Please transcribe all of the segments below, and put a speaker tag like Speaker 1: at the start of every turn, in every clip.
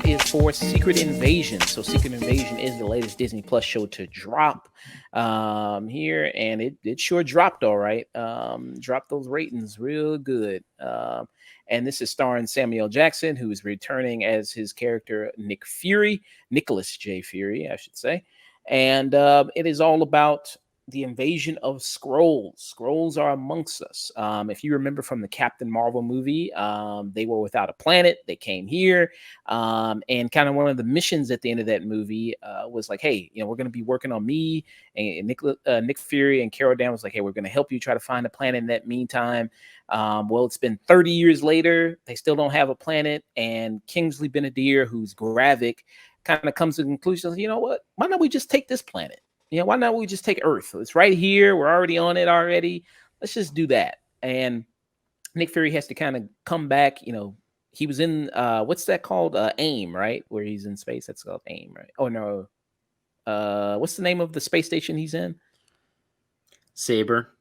Speaker 1: Is for Secret Invasion. So Secret Invasion is the latest Disney Plus show to drop here, and it sure dropped all right. Dropped those ratings real good. And this is starring Samuel Jackson, who is returning as his character Nick Fury, Nicholas J. Fury, I should say. And it is all about the invasion of scrolls. Scrolls are amongst us. If you remember from the Captain Marvel movie, they were without a planet. They came here, and kind of one of the missions at the end of that movie was like, hey, we're going to be working on me and Nick Fury and Carol Danvers was like, hey, we're going to help you try to find a planet in that meantime. Well, it's been 30 years later. They still don't have a planet. And Kingsley Benadire, who's Gravik, kind of comes to the conclusion, you know what? Why not we just take this planet? Why not we just take Earth? It's right here. We're already on it already. Let's just do that. And Nick Fury has to kind of come back. He was in what's that called? AIM, right? Where he's in space. That's called AIM, right? Oh no. What's the name of the space station he's in?
Speaker 2: Saber,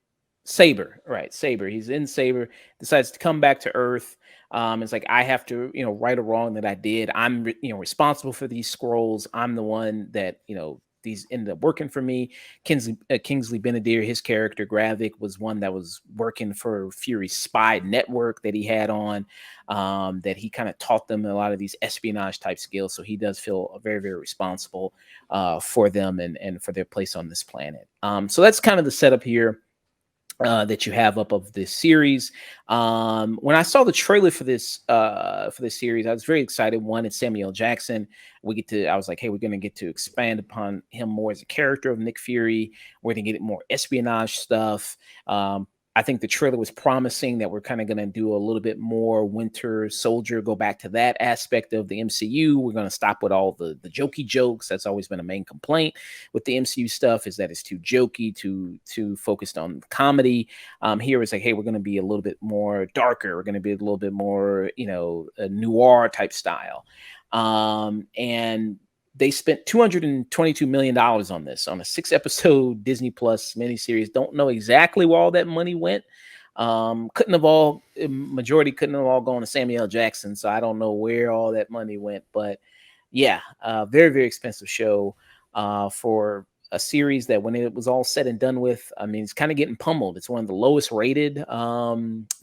Speaker 1: right? Saber. He's in Saber. Decides to come back to Earth. It's like, I have to, right or wrong that I did. I'm, responsible for these scrolls. I'm the one that, these ended up working for me. Kingsley Benadire, his character Gravik, was one that was working for Fury's spy network that he had on, that he kind of taught them a lot of these espionage type skills. So he does feel very, very responsible for them and for their place on this planet. So that's kind of the setup here that you have up of this series. When I saw the trailer for this series, I was very excited. One, it's Samuel Jackson. I was like, hey, we're going to get to expand upon him more as a character of Nick Fury. We're going to get more espionage stuff. I think the trailer was promising that we're kind of going to do a little bit more Winter Soldier, go back to that aspect of the MCU. We're going to stop with all the jokey jokes. That's always been a main complaint with the MCU stuff, is that it's too jokey, too focused on comedy. Here it's like, hey, we're going to be a little bit more darker. We're going to be a little bit more, a noir type style. And they spent $222 million on this, on a 6-episode Disney Plus miniseries. Don't know exactly where all that money went. Majority couldn't have all gone to Samuel Jackson, so I don't know where all that money went. But yeah, very, very expensive show for a series that, when it was all said and done with, I mean, it's kind of getting pummeled. It's one of the lowest rated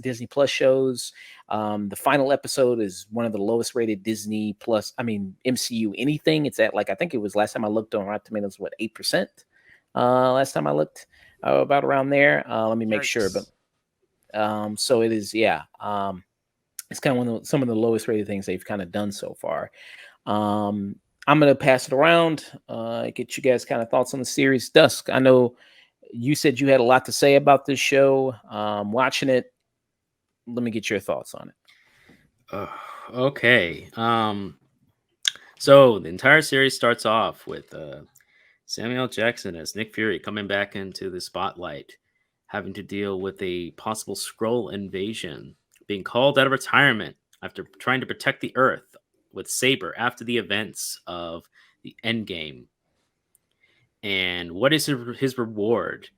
Speaker 1: Disney Plus shows. The final episode is one of the lowest rated Disney Plus, MCU anything. It's at, like, I think it was, last time I looked on Rotten Tomatoes, 8%? Last time I looked, about around there. Let me make sure. But so it is, yeah. It's kind of some of the lowest rated things they've kind of done so far. I'm going to pass it around, get you guys kind of thoughts on the series. Dusk, I know you said you had a lot to say about this show. Watching it, let me get your thoughts on it.
Speaker 2: Okay. So the entire series starts off with Samuel Jackson as Nick Fury coming back into the spotlight, having to deal with a possible Skrull invasion, being called out of retirement after trying to protect the Earth with Saber after the events of the Endgame. And what is his reward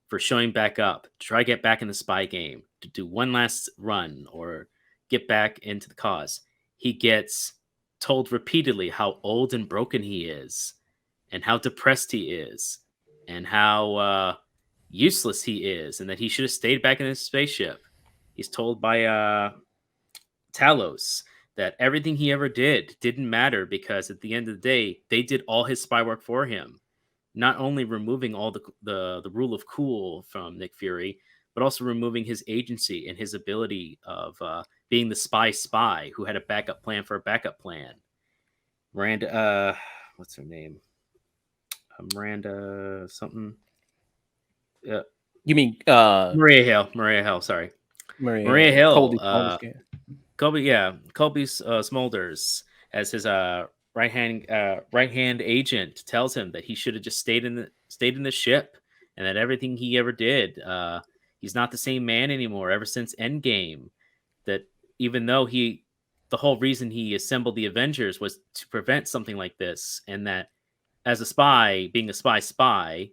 Speaker 2: for showing back up to try to get back in the spy game, to do one last run or get back into the cause? He gets told repeatedly how old and broken he is, and how depressed he is, and how useless he is, and that he should have stayed back in his spaceship. He's told by Talos that everything he ever did didn't matter, because at the end of the day, they did all his spy work for him. Not only removing all the rule of cool from Nick Fury, but also removing his agency and his ability of being the spy who had a backup plan for a backup plan. Miranda, what's her name? Miranda something.
Speaker 1: You mean
Speaker 2: Maria Hill? Maria Hill, sorry. Maria Hill. Colby Smulders, as his right hand agent, tells him that he should have just stayed in the ship, and that everything he ever did, he's not the same man anymore ever since Endgame. That even though the whole reason he assembled the Avengers was to prevent something like this, and that as a spy, being a spy,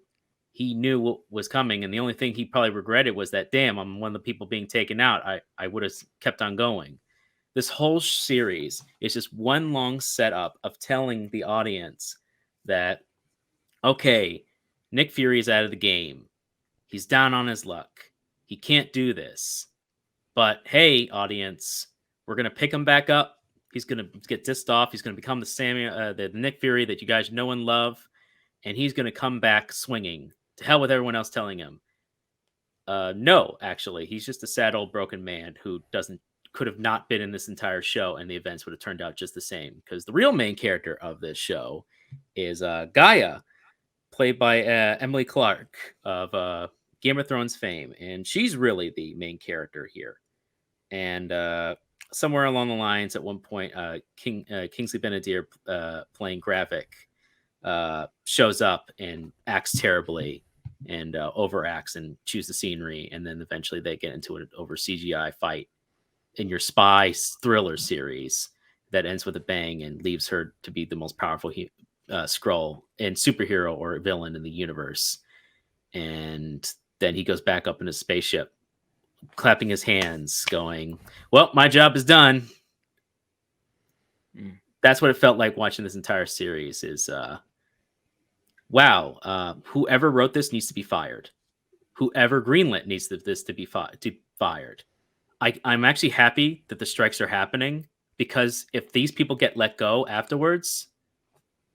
Speaker 2: he knew what was coming, and the only thing he probably regretted was that, damn, I'm one of the people being taken out. I would have kept on going. This whole series is just one long setup of telling the audience that, okay, Nick Fury is out of the game. He's down on his luck. He can't do this. But hey, audience, we're gonna pick him back up. He's gonna get dissed off. He's gonna become the Nick Fury that you guys know and love, and he's gonna come back swinging. To hell with everyone else telling him. No, actually, he's just a sad old broken man who could have not been in this entire show, and the events would have turned out just the same. Because the real main character of this show is Gaia, played by Emily Clark of Game of Thrones fame, and she's really the main character here. And somewhere along the lines, at one point, Kingsley Benadir, playing Gravik, shows up and acts terribly and overacts and chews the scenery, and then eventually they get into an over CGI fight in your spy thriller series that ends with a bang and leaves her to be the most powerful Skrull and superhero or villain in the universe. And then he goes back up in his spaceship, clapping his hands, going, well, my job is done. That's what it felt like watching this entire series is, wow, whoever wrote this needs to be fired. Whoever greenlit needs this to be fired. I'm actually happy that the strikes are happening, because if these people get let go afterwards,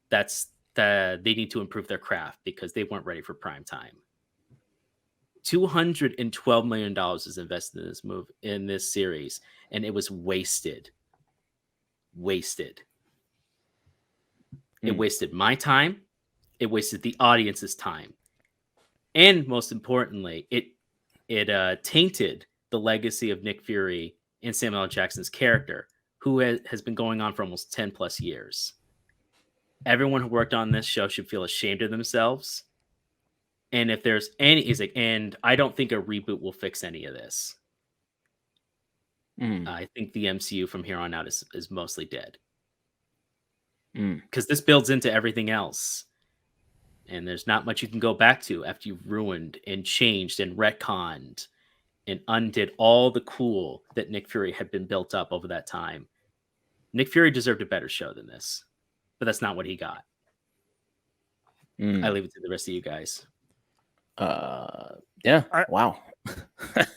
Speaker 2: they need to improve their craft, because they weren't ready for prime time. $212 million is invested in this series, and it was wasted. It wasted my time. It wasted the audience's time, and most importantly, it tainted the legacy of Nick Fury and Samuel L. Jackson's character, who has been going on for almost 10 plus years. Everyone who worked on this show should feel ashamed of themselves. And if there's and I don't think a reboot will fix any of this. I think the MCU from here on out is mostly dead. Because this builds into everything else. And there's not much you can go back to after you've ruined and changed and retconned and undid all the cool that Nick Fury had been built up over that time. Nick Fury deserved a better show than this, but that's not what he got. I leave it to the rest of you guys.
Speaker 1: Yeah. Wow.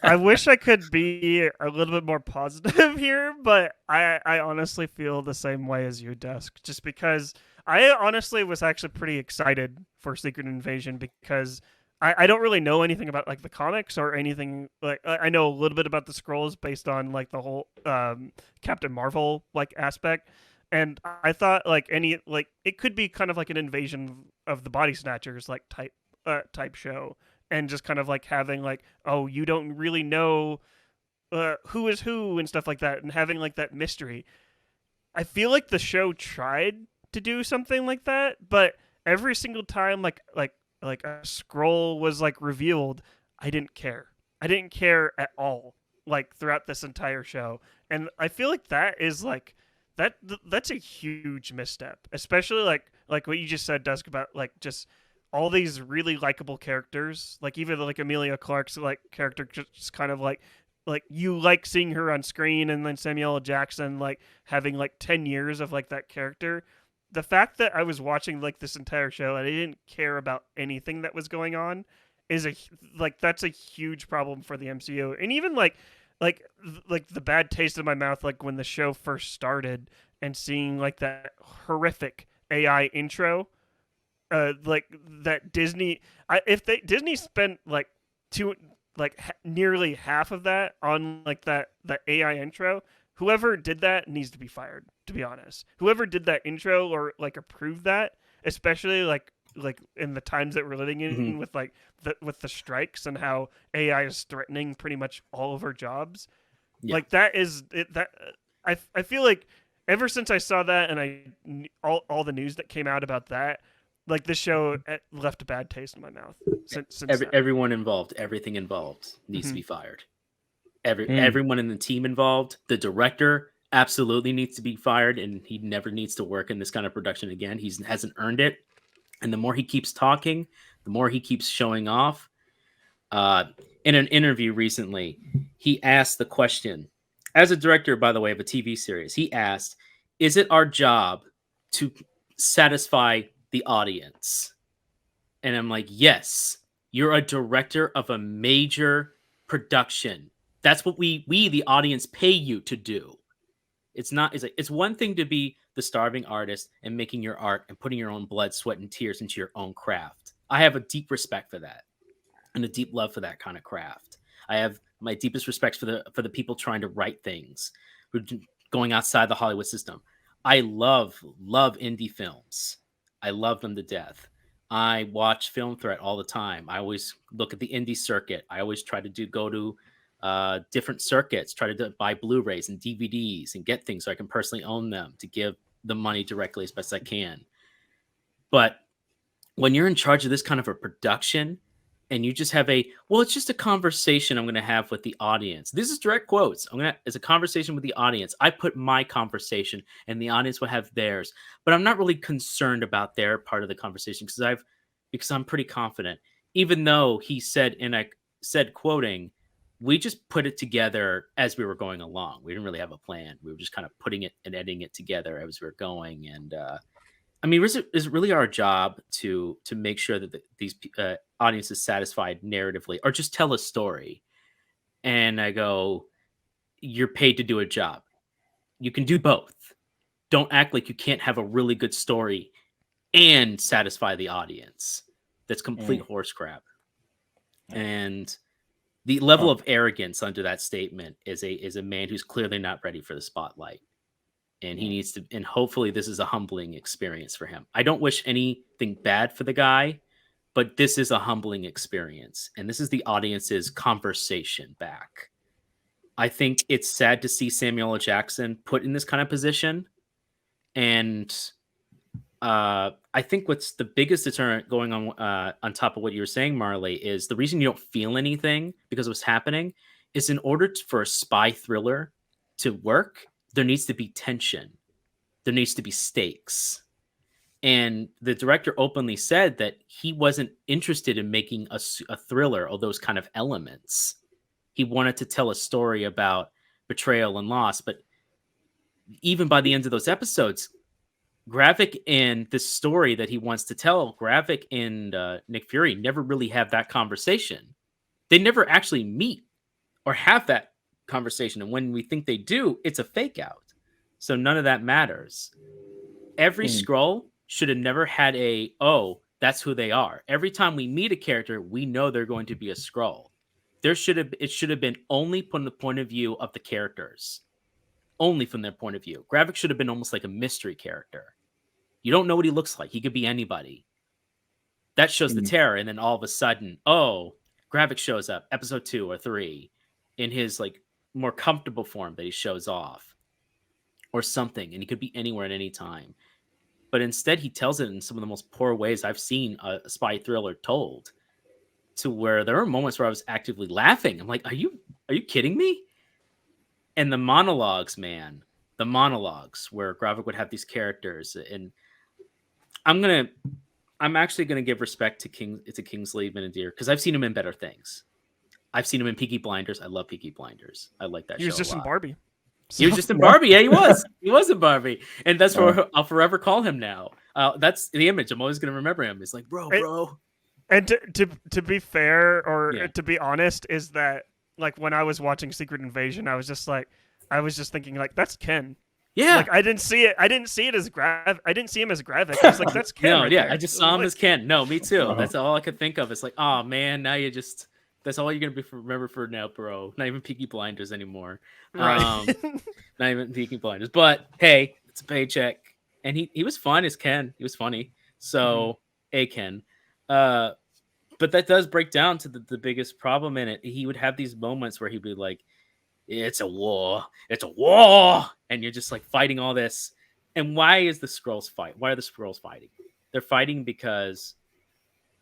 Speaker 3: I wish I could be a little bit more positive here, but I honestly feel the same way as you, Dusk, just because I honestly was actually pretty excited for Secret Invasion, because I don't really know anything about like the comics or anything. Like I know a little bit about the Skrulls based on like the whole Captain Marvel like aspect. And I thought like it could be kind of like an invasion of the Body Snatchers like type show, and just kind of like having like, oh, you don't really know who is who and stuff like that, and having like that mystery. I feel like the show tried to do something like that, but every single time like a Skrull was like revealed, I didn't care. I didn't care at all, like throughout this entire show. And I feel like that is like that's a huge misstep, especially like what you just said, Dusk, about like just all these really likable characters, like even like Emilia Clarke's like character, just kind of like you like seeing her on screen, and then Samuel L. Jackson like having like 10 years of like that character. The fact that I was watching like this entire show and I didn't care about anything that was going on is that's a huge problem for the MCU. And even like the bad taste in my mouth, like when the show first started and seeing like that horrific AI intro, like that Disney spent like nearly half of that on like that AI intro. Whoever did that needs to be fired, to be honest. Whoever did that intro or like approved that, especially like in the times that we're living in with like with the strikes and how AI is threatening pretty much all of our jobs. Yeah. Like that is it, that I feel like ever since I saw that and all the news that came out about that, like this show left a bad taste in my mouth. Since
Speaker 2: everyone involved, everything involved needs to be fired. Everyone in the team involved, the director absolutely needs to be fired, and he never needs to work in this kind of production again. He hasn't earned it. And the more he keeps talking, the more he keeps showing off. In an interview recently, he asked the question, as a director, by the way, of a TV series, he asked, is it our job to satisfy the audience? And I'm like, yes, you're a director of a major production. That's what we the audience pay you to do. It's not, it's one thing to be the starving artist and making your art and putting your own blood, sweat, and tears into your own craft. I have a deep respect for that and a deep love for that kind of craft. I have my deepest respects for the people trying to write things, who going outside the Hollywood system. I love indie films. I love them to death. I watch Film Threat all the time. I always look at the indie circuit. I always try to go to different circuits, try to buy Blu-rays and DVDs and get things so I can personally own them to give the money directly as best I can. But when you're in charge of this kind of a production and you just have it's just a conversation I'm going to have with the audience. This is direct quotes. It's a conversation with the audience. I put my conversation and the audience will have theirs, but I'm not really concerned about their part of the conversation because I'm pretty confident, even though he said, and I said, quoting, we just put it together as we were going along. We didn't really have a plan. We were just kind of putting it and editing it together as we were going. And, I mean, is it really our job to make sure that these audiences satisfied narratively, or just tell a story? And I go, you're paid to do a job. You can do both. Don't act like you can't have a really good story and satisfy the audience. That's complete horse crap. And the level of arrogance under that statement is a man who's clearly not ready for the spotlight. And he needs to, and hopefully this is a humbling experience for him. I don't wish anything bad for the guy, but this is a humbling experience. And this is the audience's conversation back. I think it's sad to see Samuel L. Jackson put in this kind of position. And I think what's the biggest deterrent going on top of what you were saying, Marley, is the reason you don't feel anything because of what's happening is in order for a spy thriller to work, there needs to be tension. There needs to be stakes. And the director openly said that he wasn't interested in making a thriller or those kind of elements. He wanted to tell a story about betrayal and loss. But even by the end of those episodes, Gravik and this story that he wants to tell, Gravik and Nick Fury never really have that conversation. They never actually meet or have that conversation, and when we think they do, it's a fake out. So none of that matters. Every Skrull should have never had that's who they are. Every time we meet a character, we know they're going to be a Skrull. It should have been only from the point of view of the characters, only from their point of view. Gravik should have been almost like a mystery character. You don't know what he looks like. He could be anybody. That shows the terror, and then all of a sudden, Gravik shows up, episode 2 or 3, in his like more comfortable form that he shows off or something, and he could be anywhere at any time. But instead he tells it in some of the most poor ways I've seen a spy thriller told, to where there are moments where I was actively laughing. I'm like, are you kidding me? And the monologues, man, where Gravik would have these characters, and I'm actually gonna give respect to Kingsley Ben-Adir because I've seen him in better things. I've seen him in Peaky Blinders. I love Peaky Blinders. I like that show.
Speaker 3: He was just in Barbie.
Speaker 2: He was just in Barbie. Yeah, he was. He was in Barbie. And that's what I'll forever call him now. That's the image. I'm always going to remember him. It's like, bro.
Speaker 3: And to be fair, or to be honest, is that like when I was watching Secret Invasion, I was just thinking like, that's Ken.
Speaker 2: Yeah.
Speaker 3: Like I didn't see it as I didn't see him as Gravik. I was like, that's Ken.
Speaker 2: No,
Speaker 3: right
Speaker 2: yeah.
Speaker 3: there.
Speaker 2: I just saw him as Ken. No, me too. That's all I could think of. It's like, oh man, now that's all you're gonna be remember for now, bro. Not even Peaky Blinders anymore.
Speaker 3: Right.
Speaker 2: Not even Peaky Blinders. But hey, it's a paycheck, and he was fun as Ken. He was funny. So Ken. But that does break down to the biggest problem in it. He would have these moments where he'd be like, "It's a war. It's a war," and you're just like fighting all this. And why is the Skrulls fight? Why are the Skrulls fighting? They're fighting because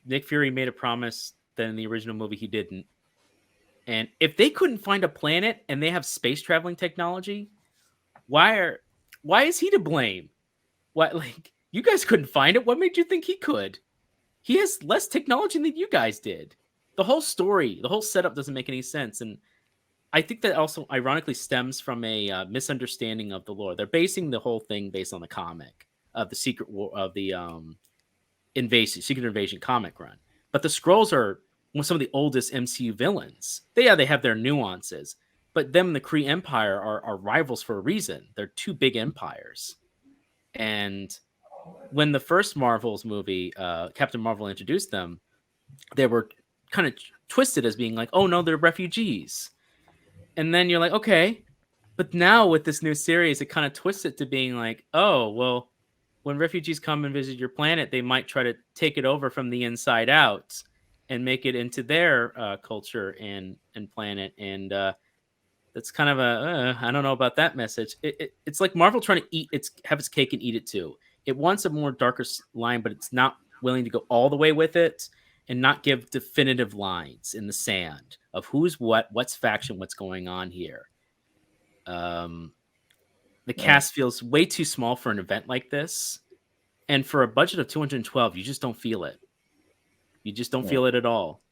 Speaker 2: Nick Fury made a promise that in the original movie he didn't. And if they couldn't find a planet and they have space traveling technology, why is he to blame? What, like, you guys couldn't find it? What made you think he could? he has less technology than you guys did. The whole story, the whole setup doesn't make any sense. And I think that also ironically stems from a misunderstanding of the lore. They're basing the whole thing based on the comic of the Secret War of the Secret Invasion comic run. But the Skrulls are some of the oldest MCU villains. They have their nuances, but them and the Kree Empire are rivals for a reason. They're two big empires. And when the first Marvel's movie, Captain Marvel, introduced them, they were kind of twisted as being like, oh no, they're refugees. And then you're like, okay. But now with this new series, it kind of twists it to being like, oh, well, when refugees come and visit your planet, they might try to take it over from the inside out and make it into their culture and planet. And that's kind of I don't know about that message. It's like Marvel trying to have its cake and eat it too. It wants a more darker line, but it's not willing to go all the way with it and not give definitive lines in the sand of who's what's faction, what's going on here. The cast feels way too small for an event like this. And for a budget of 212, you just don't feel it. You just don't feel it at all.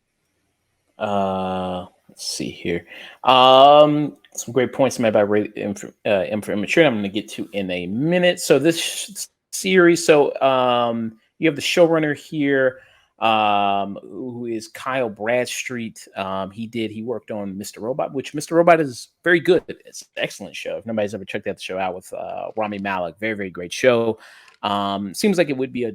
Speaker 1: Let's see here. Some great points made by Immature I'm going to get to in a minute. So this series, you have the showrunner here, who is Kyle Bradstreet. He worked on Mr. Robot, which Mr. Robot is very good. It's an excellent show. If nobody's ever checked that show out with Rami Malek, very, very great show. Seems like it would be a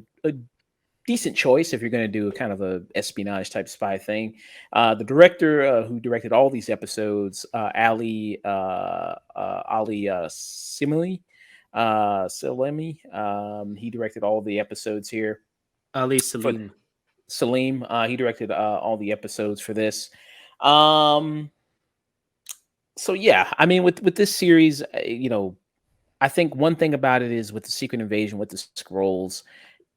Speaker 1: decent choice if you're going to do a kind of a espionage type spy thing. The director who directed all these episodes, Ali Salemi, he directed all the episodes here.
Speaker 2: Ali Salim.
Speaker 1: He directed all the episodes for this. So yeah, I mean, with this series, I think one thing about it is with the Secret Invasion, with the Skrulls,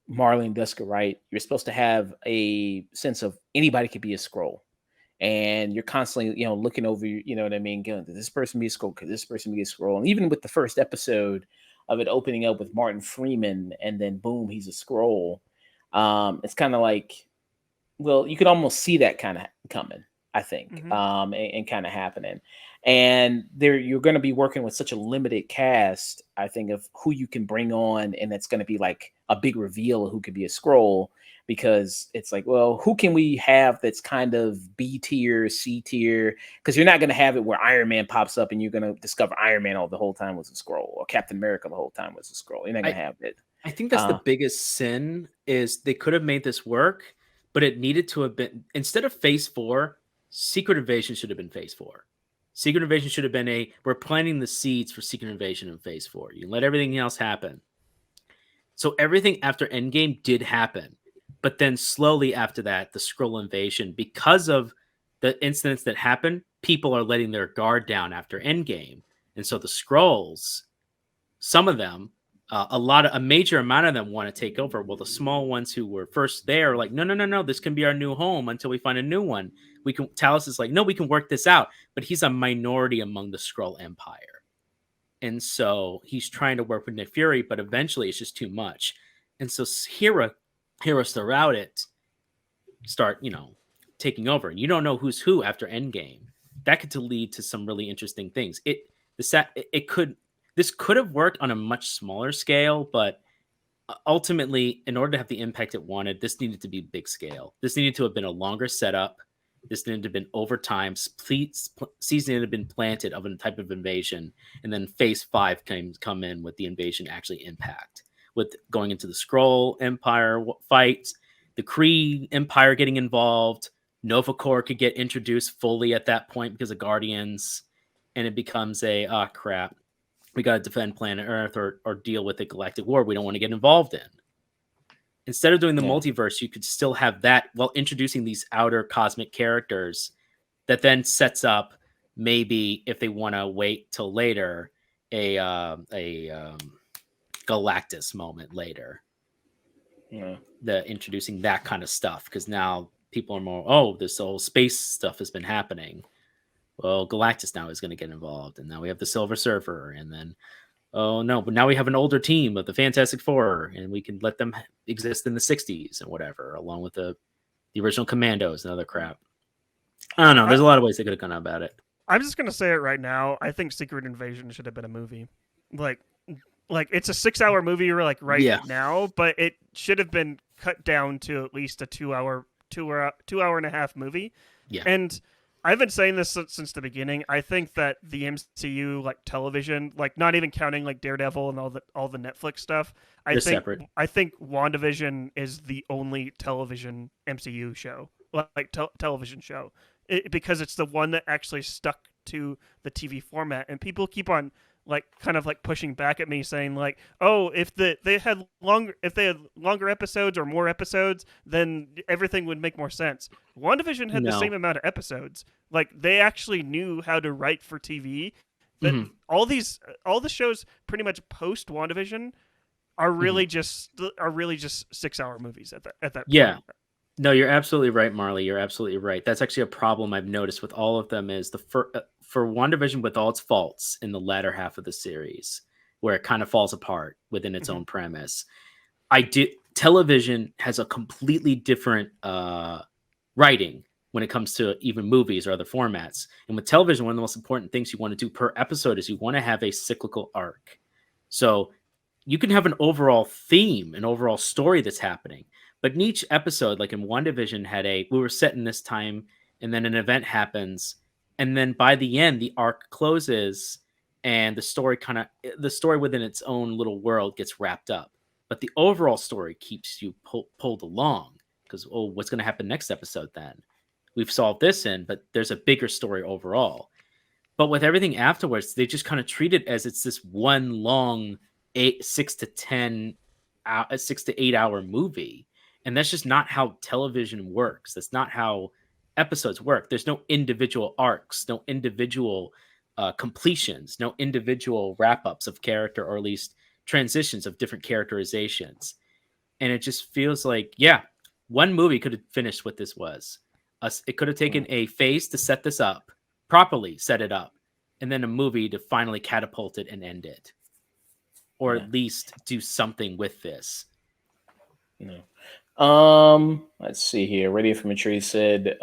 Speaker 1: Marley and Duska, right? You're supposed to have a sense of anybody could be a Skrull, and you're constantly, looking over, you know what I mean? Going, could this person be a Skrull? Could this person be a Skrull? And even with the first episode of it opening up with Martin Freeman, and then boom, he's a Skrull. It's kind of like, well, you could almost see that kind of coming, I think, and kind of happening. And you're going to be working with such a limited cast, I think, of who you can bring on, and it's going to be like a big reveal of who could be a Skrull, because it's like, well, who can we have that's kind of B tier, C tier? Because you're not going to have it where Iron Man pops up and you're going to discover Iron Man the whole time was a Skrull, or Captain America the whole time was a Skrull. You're not going to have it.
Speaker 2: I think that's the biggest sin, is they could have made this work, but it needed to have been, instead of Phase 4, Secret Invasion should have been Phase 4. Secret Invasion should have been we're planting the seeds for Secret Invasion in Phase 4. You let everything else happen. So everything after Endgame did happen. But then slowly after that, the Skrull invasion, because of the incidents that happened, people are letting their guard down after Endgame. And so the Skrulls, some of them, a major amount of them want to take over. Well, the small ones who were first there are like, no, this can be our new home until we find a new one. Talos is like, no, we can work this out. But he's a minority among the Skrull Empire. And so he's trying to work with Nick Fury, but eventually it's just too much. And so heroes throughout it start, taking over. And you don't know who's who after Endgame. That could lead to some really interesting things. This could have worked on a much smaller scale, but ultimately, in order to have the impact it wanted, this needed to be big scale. This needed to have been a longer setup. This needed to have been over time. Seeds needed to have been planted of a type of invasion, and then Phase 5 come in with the invasion actually impact. With going into the Skrull Empire fight, the Kree Empire getting involved, Nova Corps could get introduced fully at that point because of Guardians, and it becomes crap. We got to defend planet Earth or deal with a galactic war we don't want to get involved in. Instead of doing the multiverse, you could still have that while introducing these outer cosmic characters that then sets up, maybe if they want to wait till later, a Galactus moment later.
Speaker 1: Yeah.
Speaker 2: Introducing that kind of stuff, because now people are more, this whole space stuff has been happening. Well, Galactus now is going to get involved, and now we have the Silver Surfer, and then oh no, but now we have an older team of the Fantastic Four, and we can let them exist in the '60s and whatever, along with the original Commandos and other crap. I don't know. There's a lot of ways they could have gone about it.
Speaker 3: I'm just gonna say it right now. I think Secret Invasion should have been a movie. Like, it's a 6-hour movie right
Speaker 2: Yeah.
Speaker 3: now, but it should have been cut down to at least a 2 hour and a half movie.
Speaker 2: Yeah.
Speaker 3: And I've been saying this since the beginning. I think that the MCU television, not even counting Daredevil and all the Netflix stuff,
Speaker 2: They're separate.
Speaker 3: I think WandaVision is the only television MCU show, television show, because it's the one that actually stuck to the TV format, and people keep on pushing back at me saying oh, if they had longer episodes or more episodes, then everything would make more sense. WandaVision had the same amount of episodes. They actually knew how to write for TV. That all the shows pretty much post WandaVision are really just 6-hour movies at that point.
Speaker 2: Yeah. No, you're absolutely right, Marley. You're absolutely right. That's actually a problem I've noticed with all of them is for WandaVision, with all its faults in the latter half of the series, where it kind of falls apart within its own premise. Television has a completely different writing when it comes to even movies or other formats. And with television, one of the most important things you want to do per episode is you want to have a cyclical arc. So you can have an overall theme, an overall story that's happening. But in each episode, like in WandaVision, we were set in this time, and then an event happens, and then by the end, the arc closes, and the story within its own little world gets wrapped up. But the overall story keeps you pulled along because, what's going to happen next episode then? We've solved this but there's a bigger story overall. But with everything afterwards, they just kind of treat it as it's this one long 6 to 8 hour movie. And that's just not how television works. That's not how episodes work. There's no individual arcs, no individual completions, no individual wrap-ups of character, or at least transitions of different characterizations. And it just feels like, one movie could have finished what this was. It could have taken a phase to set this up, properly set it up, and then a movie to finally catapult it and end it. Or at least do something with this.
Speaker 1: Let's see here. Radio from Mature said,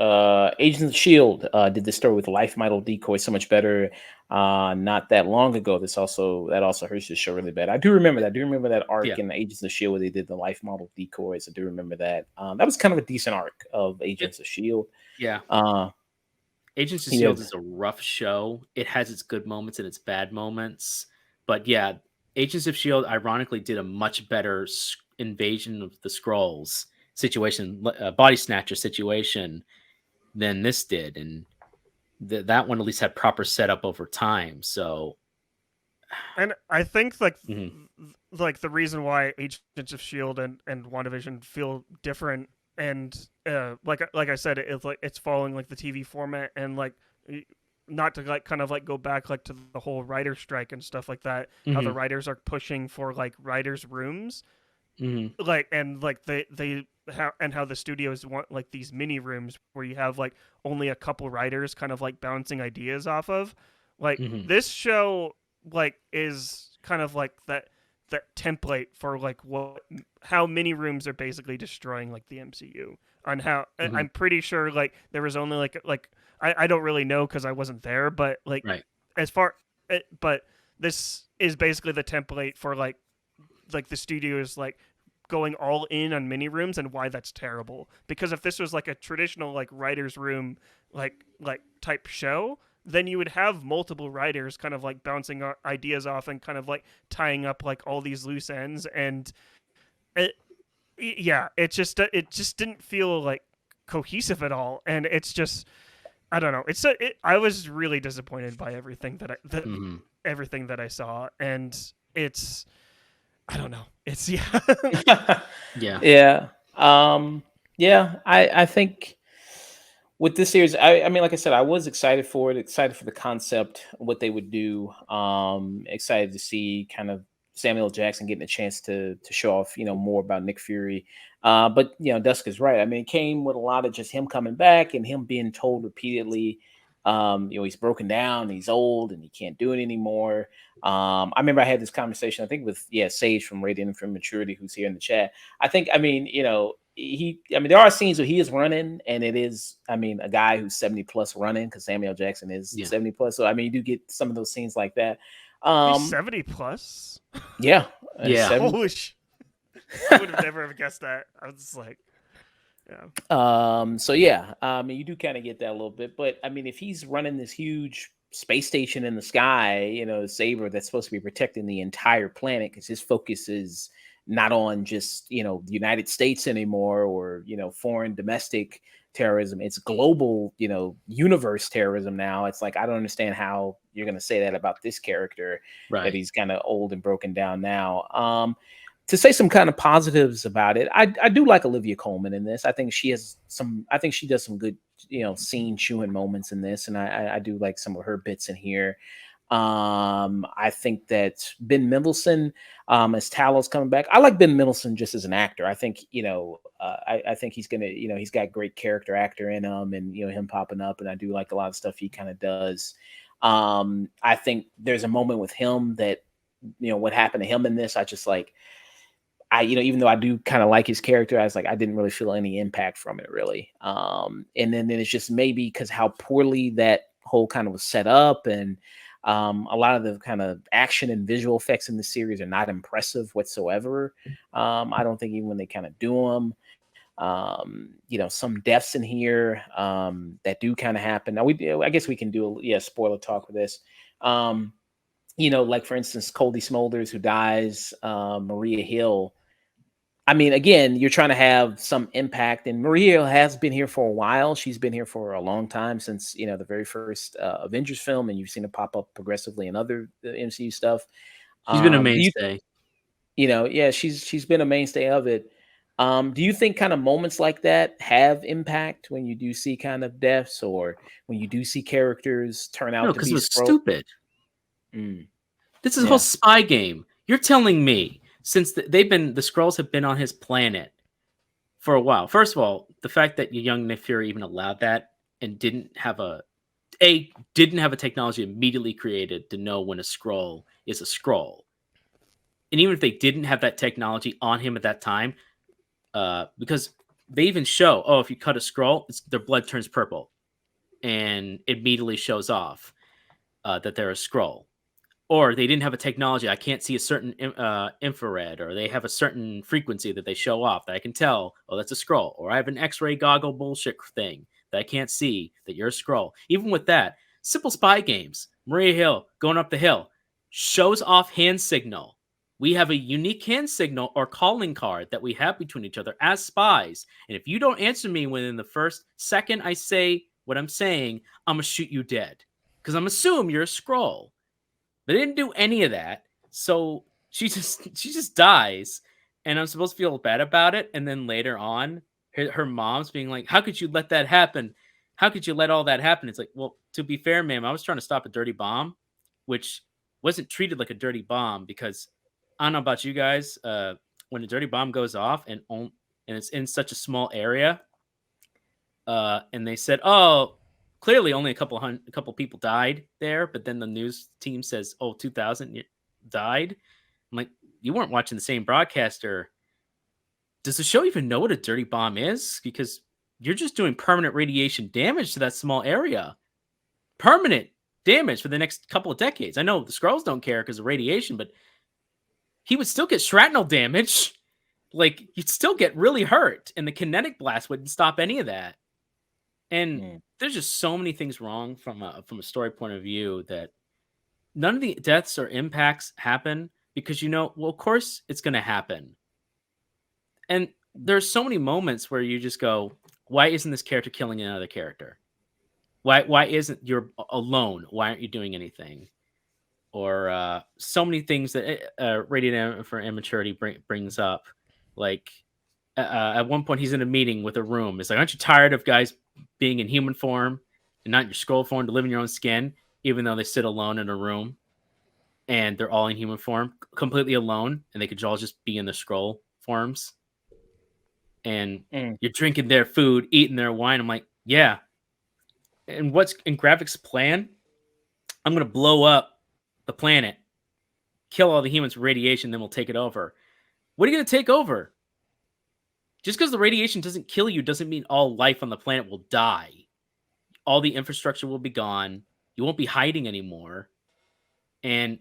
Speaker 1: Agents of S.H.I.E.L.D. did the story with Life Model Decoy so much better not that long ago. That also hurts the show really bad. I do remember that. I do remember that arc in the Agents of S.H.I.E.L.D. where they did the Life Model Decoys. I do remember that. That was kind of a decent arc of Agents of S.H.I.E.L.D.
Speaker 2: Yeah. Agents of S.H.I.E.L.D. is a rough show. It has its good moments and its bad moments. But Agents of S.H.I.E.L.D. ironically did a much better invasion of the Skrulls situation, body snatcher situation, than this did, and that one at least had proper setup over time. So,
Speaker 3: and I think the reason why Agents of S.H.I.E.L.D. and WandaVision feel different, and like I said, it's following the TV format, and not to go back to the whole writer strike and stuff like that. How the writers are pushing for writers' rooms. And how the studios want these mini rooms where you have only a couple writers bouncing ideas off of. This show is kind of that template for how mini rooms are basically destroying the MCU. On how I'm pretty sure there was only I don't really know because I wasn't there, but but this is basically the template for the studios going all in on mini rooms, and why that's terrible. Because if this was a traditional writer's room type show, then you would have multiple writers bouncing ideas off and tying up all these loose ends, and it just didn't feel cohesive at all. And it's just, I don't know. I was really disappointed by everything that I saw, and it's, I don't know. It's
Speaker 1: I think with this series, I mean, like I said, I was excited for it, excited for the concept, what they would do. Excited to see kind of Samuel L. Jackson getting a chance to show off, more about Nick Fury. But Dusk is right. I mean, it came with a lot of just him coming back and him being told repeatedly He's broken down, he's old, and he can't do it anymore. I remember I had this conversation, I think with Sage from Radiant from Maturity, who's here in the chat. I mean, there are scenes where he is running, and it is, I mean, a guy who's 70 plus running, because Samuel Jackson is 70 plus. So I mean, you do get some of those scenes like that.
Speaker 3: He's 70 plus.
Speaker 1: Yeah.
Speaker 3: Holy I would have never have guessed that. I was just like, yeah.
Speaker 1: So yeah, you do kind of get that a little bit, but I mean, if he's running this huge space station in the sky, Saber that's supposed to be protecting the entire planet, because his focus is not on just the United States anymore, or foreign domestic terrorism. It's global, universe terrorism now. It's like, I don't understand how you're going to say that about this character,
Speaker 2: right,
Speaker 1: that he's kind of old and broken down now. To say some kind of positives about it, I do like Olivia Colman in this. I think she does some good, scene chewing moments in this, and I do like some of her bits in here. I think that Ben Mendelsohn, as Talos coming back, I like Ben Mendelsohn just as an actor. I think, I think he's gonna, he's got great character actor in him, and him popping up, and I do like a lot of stuff he kind of does. I think there's a moment with him that, what happened to him in this, I just like, even though I do kind of like his character, I was like, I didn't really feel any impact from it, really. And then it's just maybe because how poorly that whole kind of was set up, and a lot of the kind of action and visual effects in the series are not impressive whatsoever. I don't think even when they kind of do them, some deaths in here that do kind of happen. Now I guess we can do a spoiler talk with this. Like for instance, Cody Smulders, who dies, Maria Hill. I mean, again, you're trying to have some impact, and Maria Hill has been here for a while. She's been here for a long time, since the very first Avengers film, and you've seen her pop up progressively in other MCU stuff.
Speaker 2: She's been a mainstay.
Speaker 1: She's been a mainstay of it. Do you think kind of moments like that have impact when you do see kind of deaths, or when you do see characters turn out to be
Speaker 2: because it was stupid. This is a
Speaker 1: Yeah.
Speaker 2: whole spy game. You're telling me, since the Skrulls have been on his planet for a while. First of all, the fact that young Nick Fury even allowed that and didn't have a technology immediately created to know when a Skrull is a Skrull. And even if they didn't have that technology on him at that time, because they even show, if you cut a Skrull, their blood turns purple, and it immediately shows off that they're a Skrull. Or they didn't have a technology. I can't see a certain infrared, or they have a certain frequency that they show off that I can tell, that's a Skrull. Or I have an X-ray goggle bullshit thing that I can't see that you're a Skrull. Even with that, simple spy games. Maria Hill going up the hill shows off hand signal. We have a unique hand signal or calling card that we have between each other as spies. And if you don't answer me within the first second I say what I'm saying, I'm going to shoot you dead. Because I'm assuming you're a Skrull. They didn't do any of that. So she just dies. And I'm supposed to feel bad about it. And then later on, her mom's being like, how could you let that happen? How could you let all that happen? It's like, well, to be fair, ma'am, I was trying to stop a dirty bomb, which wasn't treated like a dirty bomb, because I don't know about you guys. When a dirty bomb goes off and it's in such a small area, and they said, clearly only a couple people died there, but then the news team says, 2,000 died. I'm like, you weren't watching the same broadcaster. Does the show even know what a dirty bomb is? Because you're just doing permanent radiation damage to that small area. Permanent damage for the next couple of decades. I know the Skrulls don't care because of radiation, but he would still get shrapnel damage. Like, you'd still get really hurt, and the kinetic blast wouldn't stop any of that. And there's just so many things wrong from a story point of view, that none of the deaths or impacts happen because, of course it's going to happen. And there's so many moments where you just go, why isn't this character killing another character? Why isn't you're alone? Why aren't you doing anything? Or so many things that Radiant for Immaturity brings up. Like, at one point he's in a meeting with a room. It's like, aren't you tired of guys being in human form and not in your Skrull form, to live in your own skin, even though they sit alone in a room and they're all in human form, completely alone, and they could all just be in their Skrull forms? And you're drinking their food, eating their wine. I'm like, yeah, and what's in Gravik's plan? I'm gonna blow up the planet, kill all the humans with radiation, then we'll take it over. What are you gonna take over? Just because the radiation doesn't kill you doesn't mean all life on the planet will die. All the infrastructure will be gone. You won't be hiding anymore. And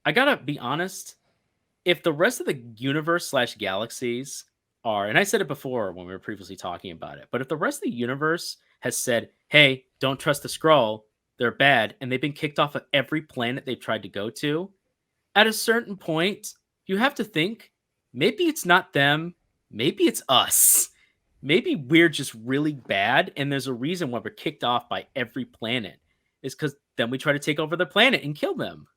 Speaker 2: I gotta be honest, if the rest of the universe / galaxies are, and I said it before when we were previously talking about it, but if the rest of the universe has said, hey, don't trust the Skrull, they're bad, and they've been kicked off of every planet they've tried to go to, at a certain point, you have to think, maybe it's not them, maybe it's us. Maybe we're just really bad, and there's a reason why we're kicked off by every planet. It's because then we try to take over the planet and kill them.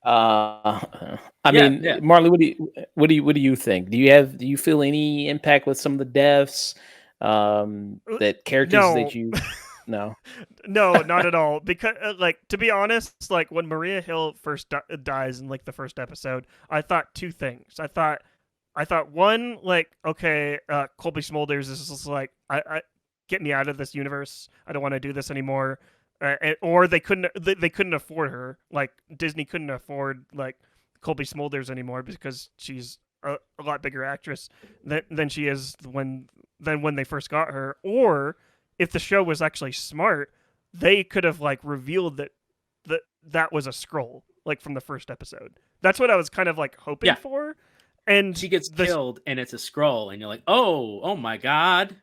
Speaker 1: I
Speaker 2: Yeah,
Speaker 1: mean,
Speaker 2: yeah.
Speaker 1: Marley, what do you think? Do you feel any impact with some of the deaths? That characters
Speaker 3: No.
Speaker 1: that you no.
Speaker 3: No, not at all. Because, like, to be honest, like when Maria Hill first dies in like the first episode, I thought two things. I thought one, like, okay, Colby Smulders is just like, I get me out of this universe. I don't want to do this anymore. Or they couldn't afford her. Like Disney couldn't afford like Colby Smulders anymore because she's a lot bigger actress than she is when they first got her. Or if the show was actually smart, they could have like revealed that was a Skrull like from the first episode. That's what I was kind of like hoping for. And
Speaker 2: she gets killed and it's a Skrull, and you're like, oh my god.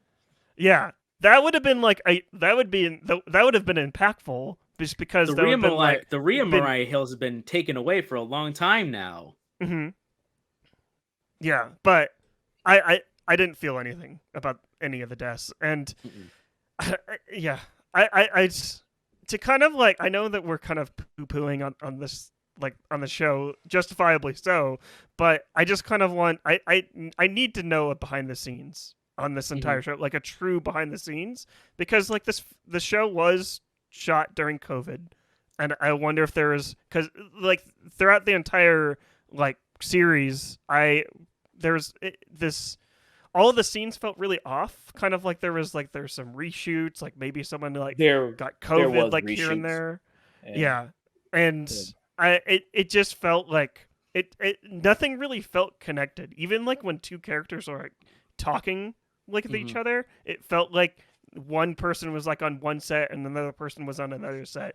Speaker 3: Yeah. That would have been like that would have been impactful just because
Speaker 2: the Rhea Mariah Hills has been taken away for a long time now.
Speaker 3: Mm-hmm. Yeah, but I didn't feel anything about any of the deaths, and I to kind of like, I know that we're kind of poo-pooing on this, like on the show, justifiably so, but I just kind of want I need to know a behind the scenes on this entire show, like a true behind the scenes, because like the show was shot during COVID, and I wonder if there is, because like throughout the entire like series, all of the scenes felt really off, kind of like there's some reshoots, like maybe someone like got COVID like reshoots here and there. Yeah. And it just felt like it nothing really felt connected, even like when two characters are like talking like with each other. It felt like one person was like on one set and another person was on another set.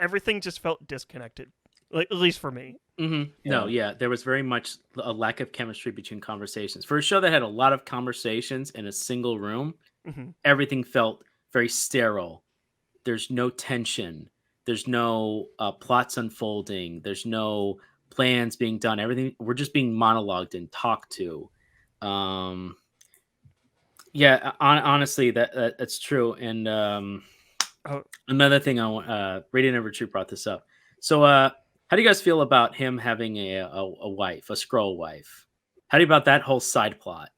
Speaker 3: Everything just felt disconnected, like, at least for me.
Speaker 2: No, there was very much a lack of chemistry between conversations. For a show that had a lot of conversations in a single room, everything felt very sterile. There's no tension. There's no plots unfolding. There's no plans being done. Everything, we're just being monologued and talked to. Honestly, that's true. And another thing I want, Radiant Never True brought this up. So, how do you guys feel about him having a wife, a Skrull wife? How do you about that whole side plot?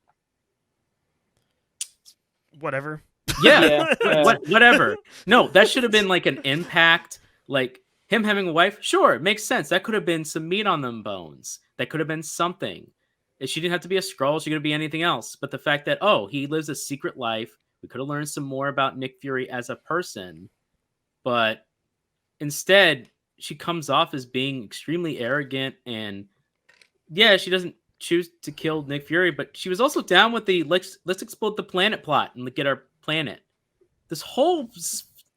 Speaker 3: Whatever.
Speaker 2: Yeah. Whatever. No, that should have been like an impact. Like him having a wife, sure, it makes sense. That could have been some meat on them bones. That could have been something. She didn't have to be a Skrull. She could be anything else. But the fact that, he lives a secret life. We could have learned some more about Nick Fury as a person. But instead, she comes off as being extremely arrogant. And yeah, she doesn't choose to kill Nick Fury, but she was also down with the let's explode the planet plot and get our planet. This whole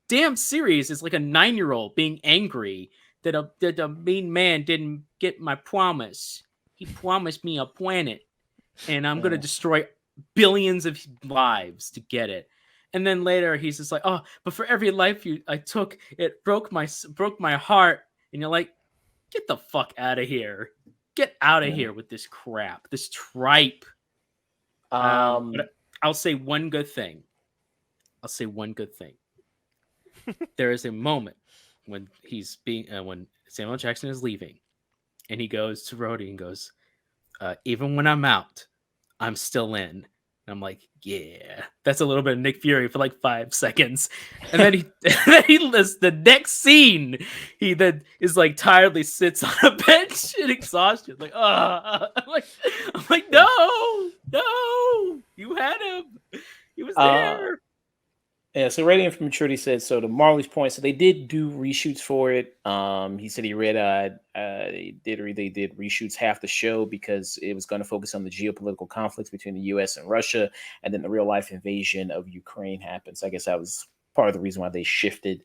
Speaker 2: damn series is like a 9-year-old being angry that a mean man didn't get my promise. He promised me a planet, and I'm going to destroy billions of lives to get it. And then later he's just like, but for every life I took, it broke my heart. And you're like, get the fuck out of here. Get out of here with this crap, this tripe. But I'll say one good thing. There is a moment when when Samuel Jackson is leaving, and he goes to Rhodey and goes, even when I'm out, I'm still in. And I'm like, yeah, that's a little bit of Nick Fury for like 5 seconds. And then he lists the next scene. He then is like tiredly sits on a bench in exhaustion. Like, I'm like, no, you had him. He was there.
Speaker 1: Yeah, so Radiant from Maturity said so. To Marley's point, so they did do reshoots for it. He said he read they did reshoots half the show because it was going to focus on the geopolitical conflicts between the U.S. and Russia, and then the real life invasion of Ukraine happened. So I guess that was part of the reason why they shifted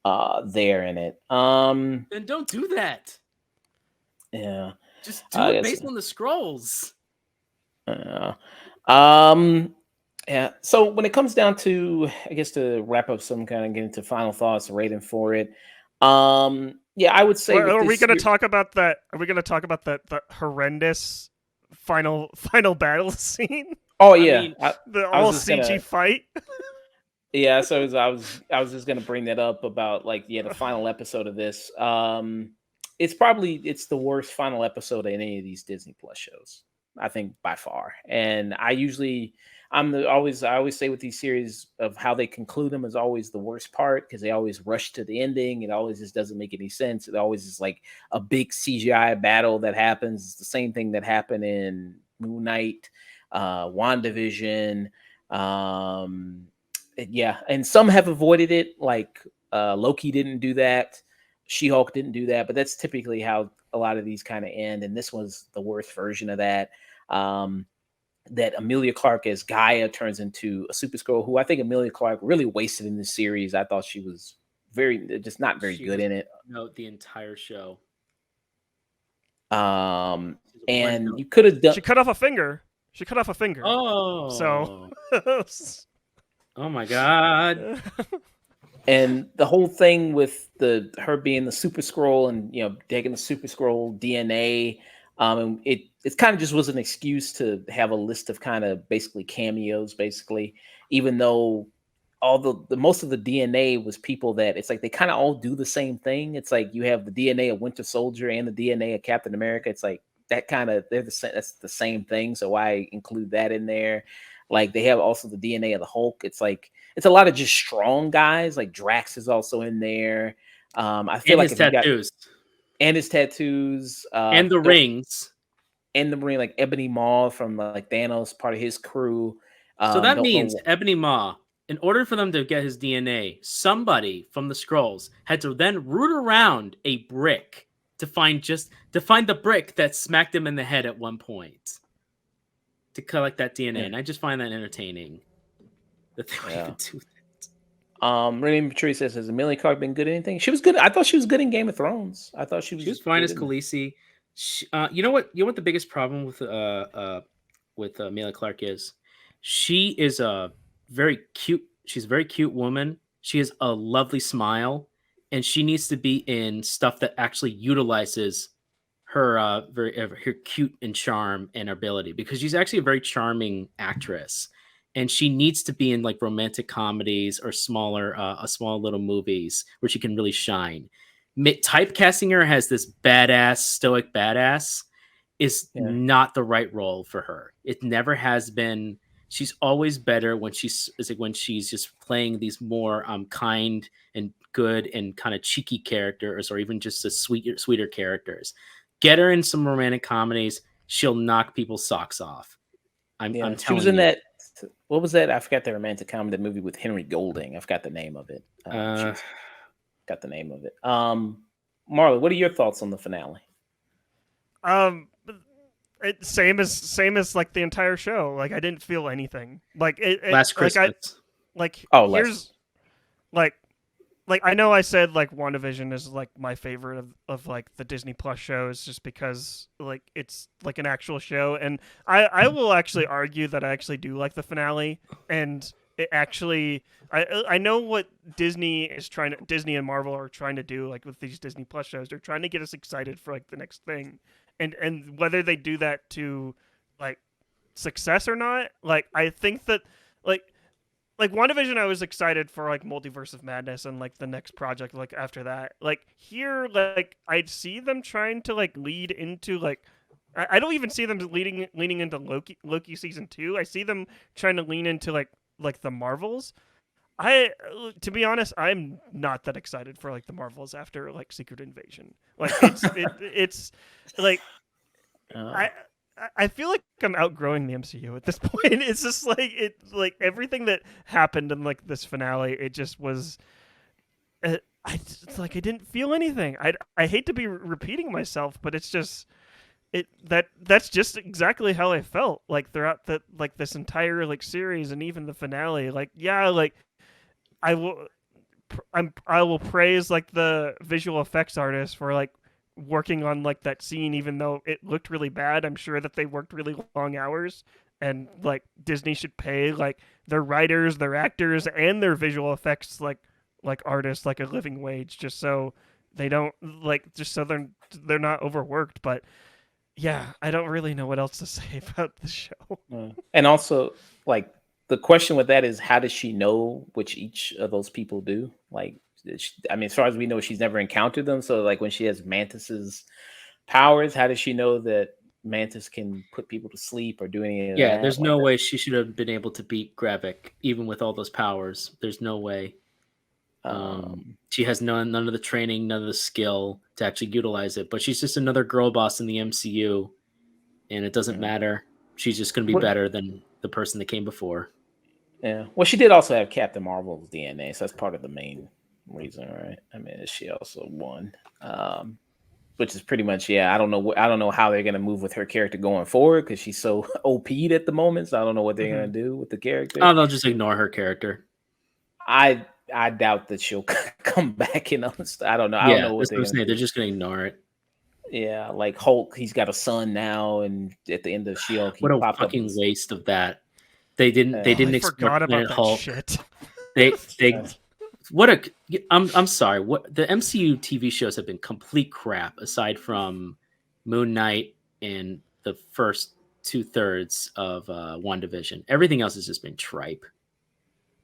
Speaker 1: there in it.
Speaker 2: Then don't do that.
Speaker 1: Yeah,
Speaker 2: Just do
Speaker 1: I
Speaker 2: it
Speaker 1: guess.
Speaker 2: based on the scrolls.
Speaker 1: Yeah. So when it comes down to, I guess to wrap up some kind of get into final thoughts, rating for it. Yeah, I would say.
Speaker 3: Are we going to talk about that? Are we going to talk about that the horrendous final battle scene?
Speaker 1: Oh yeah,
Speaker 3: the all CG fight.
Speaker 1: Yeah, so I was just gonna bring that up about like the final episode of this. It's the worst final episode of any of these Disney Plus shows, I think, by far. And I always say with these series of how they conclude them is always the worst part because they always rush to the ending. It always just doesn't make any sense. It always is like a big CGI battle that happens. It's the same thing that happened in Moon Knight, WandaVision. Yeah, and some have avoided it, like Loki didn't do that, She-Hulk didn't do that, but that's typically how a lot of these kind of end, and this was the worst version of that. That Emilia Clarke as Gaia turns into a Super Skrull, who I think Emilia Clarke really wasted in this series. I thought she was not very good in it.
Speaker 2: No, the entire show.
Speaker 1: And you could have done.
Speaker 3: She cut off a finger.
Speaker 2: Oh,
Speaker 3: so.
Speaker 2: Oh my god.
Speaker 1: And the whole thing with her being the Super Skrull and taking the Super Skrull DNA, and it kind of just was an excuse to have a list of kind of basically cameos, even though all the most of the DNA was people that it's like they kind of all do the same thing. It's like you have the DNA of Winter Soldier and the DNA of Captain America. It's like that kind of that's the same thing. So why include that in there? Like they have also the DNA of the Hulk. It's like it's a lot of just strong guys. Like Drax is also in there. I feel like
Speaker 2: his tattoos.
Speaker 1: And his tattoos.
Speaker 2: And the rings.
Speaker 1: And the ring, like Ebony Maw from like Thanos, part of his crew.
Speaker 2: So that means Ebony Maw, in order for them to get his DNA, somebody from the Skrulls had to then root around a brick to find the brick that smacked him in the head at one point to collect that DNA. Yeah. And I just find that entertaining that they would even do that.
Speaker 1: Renee Patrice says, has Emilia Clarke been good at anything? She was good. I thought she was good in Game of Thrones. I thought she was
Speaker 2: fine as Khaleesi. You know what the biggest problem with Emilia Clarke is? She is a very cute. She's a very cute woman. She has a lovely smile, and she needs to be in stuff that actually utilizes her her cute and charm and ability, because she's actually a very charming actress, and she needs to be in like romantic comedies or small little movies where she can really shine. Typecasting her as this badass, stoic badass is not the right role for her. It never has been. She's always better when she's just playing these more kind and good and kind of cheeky characters, or even just the sweeter characters. Get her in some romantic comedies, she'll knock people's socks off. I'm telling you.
Speaker 1: She was in that. What was that? I forgot the romantic comedy movie with Henry Golding. I forgot the name of it. Got the name of it. Marley, what are your thoughts on the finale?
Speaker 3: Same as like the entire show. Like I didn't feel anything. Like
Speaker 2: Last Christmas.
Speaker 3: Like I know I said like WandaVision is like my favorite of like the Disney Plus shows, just because like it's like an actual show, and I will actually argue that I actually do like the finale, and it actually I know what Disney and Marvel are trying to do like with these Disney Plus shows. They're trying to get us excited for like the next thing, and whether they do that to like success or not, like I think that like WandaVision, I was excited for like Multiverse of Madness and like the next project like after that. Like here, like I'd see them trying to like lead into like I don't even see them leaning into Loki season 2. I see them trying to lean into like the Marvels. To be honest, I'm not that excited for like the Marvels after like Secret Invasion. Like it's like I feel like I'm outgrowing the MCU at this point. It's just like everything that happened in like this finale. It just was. It's like I didn't feel anything. I hate to be repeating myself, but it's just that's just exactly how I felt like throughout the like this entire like series and even the finale. Like yeah, like I will I will praise like the visual effects artists for like working on like that scene even though it looked really bad. I'm sure that they worked really long hours and like Disney should pay like their writers, their actors and their visual effects like artists like a living wage just so they don't like just so they're not overworked. But yeah, I don't really know what else to say about the show.
Speaker 1: And also, like, the question with that is, how does she know which each of those people do? Like, I mean, as far as we know, she's never encountered them. So, like, when she has Mantis's powers, how does she know that Mantis can put people to sleep or do any of
Speaker 2: Yeah,
Speaker 1: that?
Speaker 2: there's
Speaker 1: Like,
Speaker 2: no way she should have been able to beat Gravik, even with all those powers. There's no way. She has none of the training, none of the skill to actually utilize it. But she's just another girl boss in the MCU, and it doesn't matter. She's just going to be
Speaker 1: What-
Speaker 2: better than the person that came before.
Speaker 1: yeah. Well, she did also have Captain Marvel's DNA, so that's part of the main reason, right? I mean, she also won, which is pretty much I don't know. I don't know how they're gonna move with her character going forward because she's so OP'd at the moment. So I don't know what they're gonna do with the character.
Speaker 2: Oh, they'll just ignore her character.
Speaker 1: I doubt that she'll come back in. I don't know. I don't know what
Speaker 2: that's what I'm saying.
Speaker 1: do.
Speaker 2: They're just going to ignore it.
Speaker 1: Yeah, like Hulk, he's got a son now, and at the end of She-Hulk, he
Speaker 2: What a
Speaker 1: popped up
Speaker 2: fucking
Speaker 1: with-
Speaker 2: waste of that. They didn't. They didn't
Speaker 3: I
Speaker 2: explore
Speaker 3: forgot about
Speaker 2: Planet
Speaker 3: that
Speaker 2: Hulk.
Speaker 3: shit.
Speaker 2: They
Speaker 1: Yeah.
Speaker 2: what a. I'm sorry. What the MCU TV shows have been complete crap aside from Moon Knight and the first 2/3 of WandaVision. Everything else has just been tripe.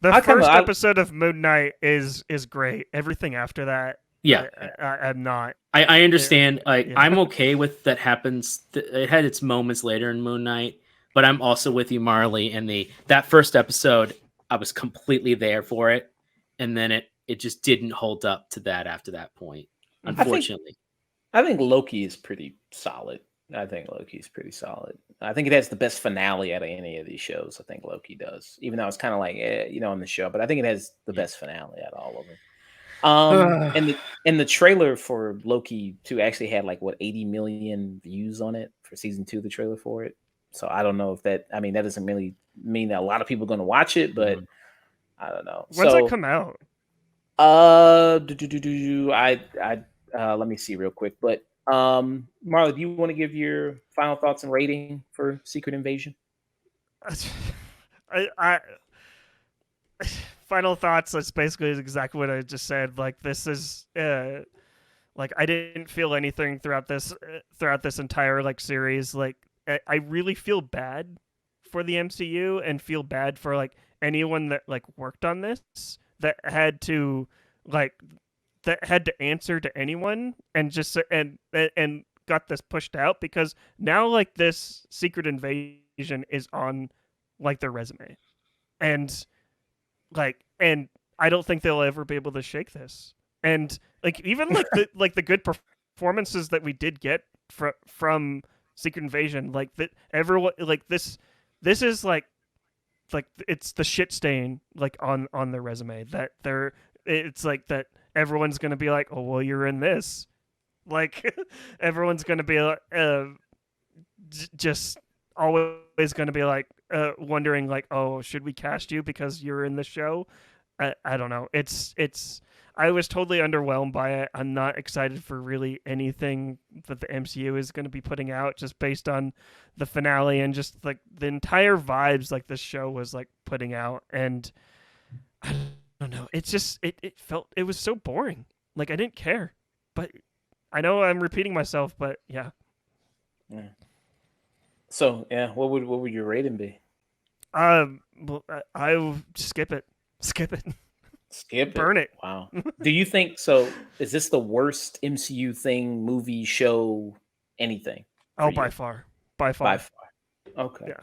Speaker 3: The
Speaker 1: I kinda-
Speaker 3: first
Speaker 1: I-
Speaker 3: episode of Moon Knight is great. Everything after that,
Speaker 2: Yeah,
Speaker 3: I'm not.
Speaker 2: I understand. Like
Speaker 3: yeah.
Speaker 2: I'm okay with that happens. It had its moments later in Moon Knight, but I'm also with you, Marley. And that first episode, I was completely there for it, and then it just didn't hold up to that after that point. Unfortunately,
Speaker 1: I think Loki is pretty solid. I think it has the best finale out of any of these shows. I think Loki does, even though it's kind of like, on the show. But I think it has the best finale out of all of them. And the trailer for Loki 2 actually had like 80 million views on it for season 2. The trailer for it. So I don't know if that. I mean, that doesn't really mean that a lot of people are going to watch it, but I don't know.
Speaker 3: When's it come out?
Speaker 1: Let me see real quick. But Marley, do you want to give your final thoughts and rating for Secret Invasion?
Speaker 3: I final thoughts. That's basically exactly what I just said. Like this is like I didn't feel anything throughout this entire like series. Like I really feel bad for the MCU and feel bad for like anyone that like worked on this that had to answer to anyone and just and got this pushed out because now like this Secret Invasion is on like their resume and I don't think they'll ever be able to shake this. And like even like the good performances that we did get from Secret Invasion, like that everyone like this is like it's the shit stain like on their resume that it's like that everyone's gonna be like, oh well, you're in this. Like everyone's gonna be just always gonna be like wondering like, oh, should we cast you because you're in the show? I don't know. It's I was totally underwhelmed by it. I'm not excited for really anything that the MCU is going to be putting out just based on the finale and just like the entire vibes like this show was like putting out. And I don't know. It's just, it felt, it was so boring. Like I didn't care, but I know I'm repeating myself, but yeah.
Speaker 1: So yeah, what would your rating be?
Speaker 3: Well, I skip it. Skip it.
Speaker 1: Skip it.
Speaker 3: Burn it.
Speaker 1: Wow. Do you think so? Is this the worst MCU thing, movie, show, anything?
Speaker 3: Oh,
Speaker 1: for
Speaker 3: by
Speaker 1: you?
Speaker 3: far.
Speaker 1: By far. Okay.
Speaker 3: Yeah.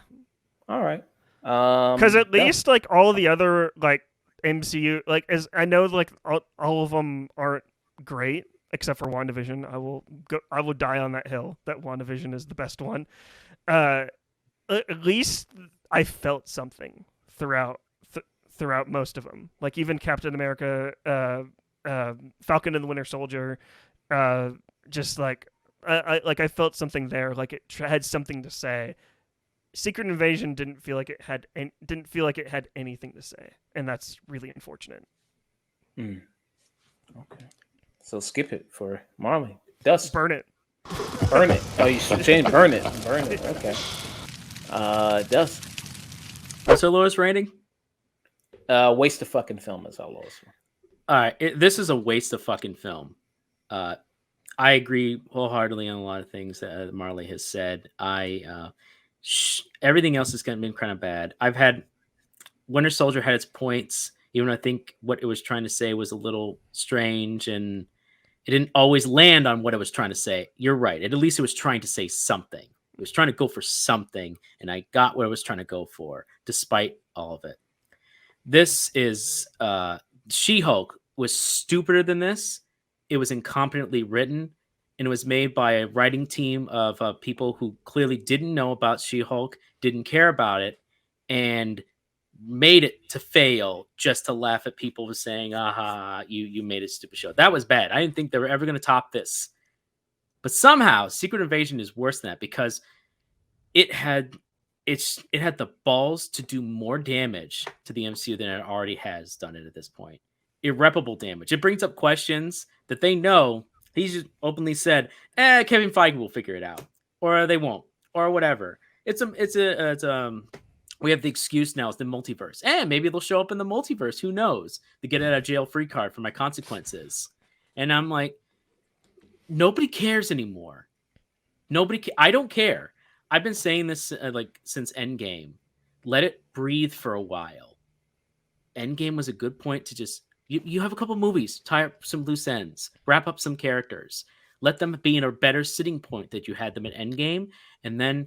Speaker 1: All right.
Speaker 3: Because at
Speaker 1: yeah.
Speaker 3: least like all the other like MCU, like as I know like all of them aren't great except for WandaVision. I will die on that hill that WandaVision is the best one. at least I felt something throughout throughout most of them. Like even Captain America, Falcon and the Winter Soldier, just like I felt something there. Like it had something to say. Secret Invasion didn't feel like it had anything to say, and that's really unfortunate.
Speaker 1: Okay, so skip it for Marley. Dust.
Speaker 3: Burn it.
Speaker 1: Burn it. Oh, you should change. Burn it. Burn it. Okay. Dust.
Speaker 2: What's our lowest rating?
Speaker 1: Waste of fucking film is our lowest one.
Speaker 2: All right, this is a waste of fucking film. I agree wholeheartedly on a lot of things that Marley has said. Everything else has been kind of bad. I've had Winter Soldier had its points, even though I think what it was trying to say was a little strange and it didn't always land on what it was trying to say. You're right. At least it was trying to say something. It was trying to go for something, and I got what it was trying to go for, despite all of it. This is She-Hulk was stupider than this. It was incompetently written, and it was made by a writing team of people who clearly didn't know about She-Hulk, didn't care about it, and made it to fail just to laugh at people for saying, aha, you made a stupid show. That was bad. I didn't think they were ever going to top this. But somehow Secret Invasion is worse than that because it had the balls to do more damage to the MCU than it already has done it at this point. Irreparable damage. It brings up questions that they know. He's just openly said, Kevin Feige will figure it out, or they won't, or whatever. We have the excuse now, it's the multiverse. And maybe they'll show up in the multiverse. Who knows? To get out of jail free card for my consequences. And I'm like, nobody cares anymore. I don't care. I've been saying this since Endgame. Let it breathe for a while. Endgame was a good point to just you have a couple movies, tie up some loose ends, wrap up some characters, let them be in a better sitting point that you had them at Endgame, and then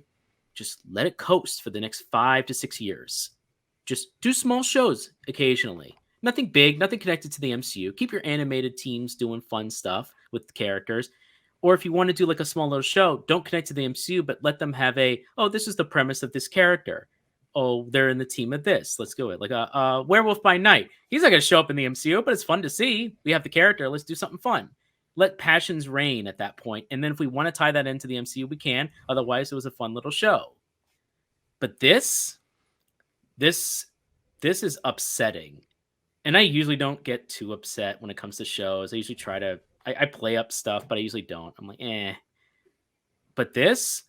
Speaker 2: just let it coast for the next 5 to 6 years. Just do small shows occasionally. Nothing big, nothing connected to the MCU. Keep your animated teams doing fun stuff with the characters. Or if you want to do like a small little show, don't connect to the MCU, but let them have this is the premise of this character. Oh, they're in the team of this. Let's go it. Like a Werewolf by Night. He's not going to show up in the MCU, but it's fun to see. We have the character. Let's do something fun. Let passions reign at that point. And then if we want to tie that into the MCU, we can. Otherwise, it was a fun little show. But this is upsetting. And I usually don't get too upset when it comes to shows. I usually try to I play up stuff, but I usually don't. I'm like, eh. But this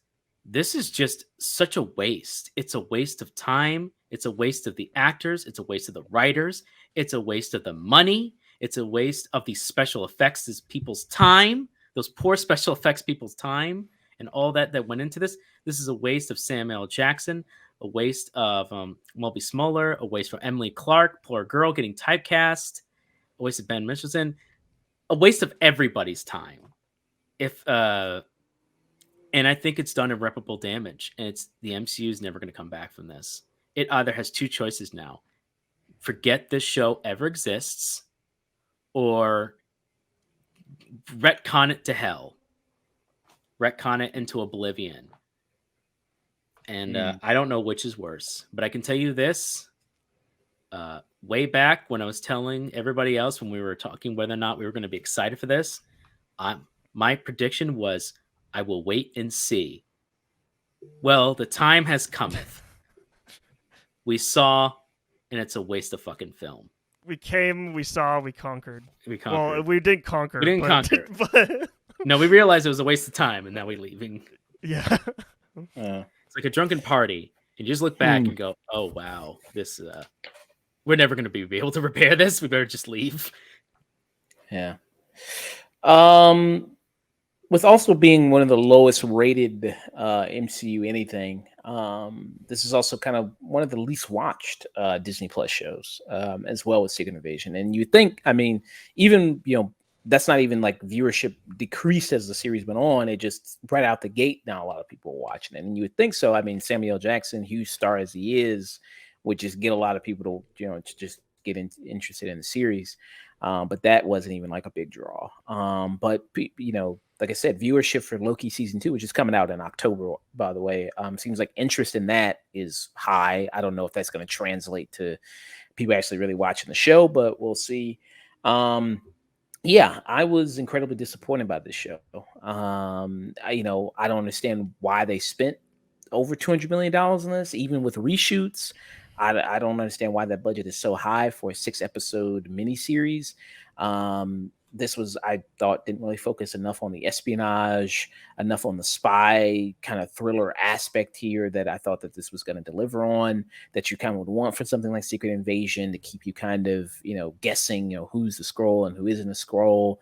Speaker 2: is just such a waste. It's a waste of time. It's a waste of the actors. It's a waste of the writers. It's a waste of the money. It's a waste of the special effects, people's time, those poor special effects people's time, and all that went into this. This is a waste of Samuel L. Jackson, a waste of Mulby Smoller, a waste for Emily Clark, poor girl getting typecast, a waste of Ben Mendelsohn, a waste of everybody's time. And I think it's done irreparable damage, and the MCU is never going to come back from this. It either has two choices now: forget this show ever exists, or retcon it to hell, retcon it into oblivion. And I don't know which is worse, but I can tell you this: way back when I was telling everybody else when we were talking whether or not we were going to be excited for this, my prediction was, I will wait and see. Well, the time has cometh. We saw, and it's a waste of fucking film.
Speaker 3: We came, we saw, we conquered.
Speaker 2: We conquered.
Speaker 3: Well, we didn't conquer.
Speaker 2: We didn't conquer.
Speaker 3: But
Speaker 2: No, we realized it was a waste of time, and now we're leaving.
Speaker 3: yeah.
Speaker 2: It's like a drunken party, and you just look back and go, "Oh wow, this we're never going to be able to repair this. We better just leave."
Speaker 1: Yeah. With also being one of the lowest rated MCU anything, this is also kind of one of the least watched Disney Plus shows, as well as Secret Invasion. And you think, I mean, even, that's not even like viewership decreased as the series went on. It just right out the gate now, a lot of people are watching it. And you would think so. I mean, Samuel L. Jackson, huge star as he is, would just get a lot of people to, to just get interested in the series. But that wasn't even like a big draw. But like I said, viewership for Loki season 2, which is coming out in October, by the way, seems like interest in that is high. I don't know if that's going to translate to people actually really watching the show, but we'll see. Yeah, I was incredibly disappointed by this show. I don't understand why they spent over $200 million on this, even with reshoots. I don't understand why that budget is so high for a 6-episode miniseries. This was, I thought, didn't really focus enough on the espionage, enough on the spy kind of thriller aspect here that I thought that this was going to deliver on, that you kind of would want for something like Secret Invasion, to keep you kind of, guessing, who's the scroll and who isn't a scroll.